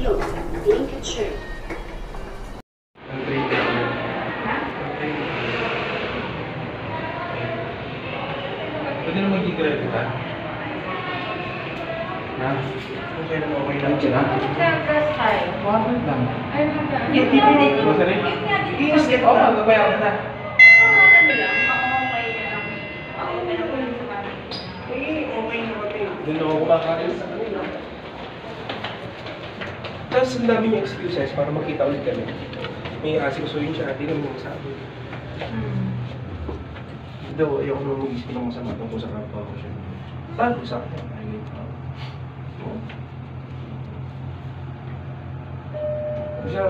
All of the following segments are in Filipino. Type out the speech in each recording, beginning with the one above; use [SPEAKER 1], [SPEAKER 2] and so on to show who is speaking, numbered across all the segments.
[SPEAKER 1] Close. Lincolnshire.
[SPEAKER 2] Ang trailer. Pwede na mag-i-grab ka? Ha? Okay na okay lang siya. Bakit lang? I-skip ako, magbabayaran na. Doon ako kumakain sa kanila. Tapos ang dami niya excuses para makita ulit kami. May asikasuhin siya, di naman yung sabi. Daw, ayoko nung mag-isip ng masama tungkol sa kapwa ko siya. Bago sa akin, ayun. Siya...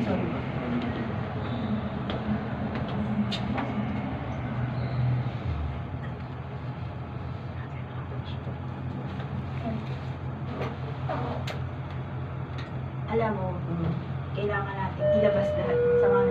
[SPEAKER 3] Sorry. Alam mo, kailangan natin ilabas lahat ng sama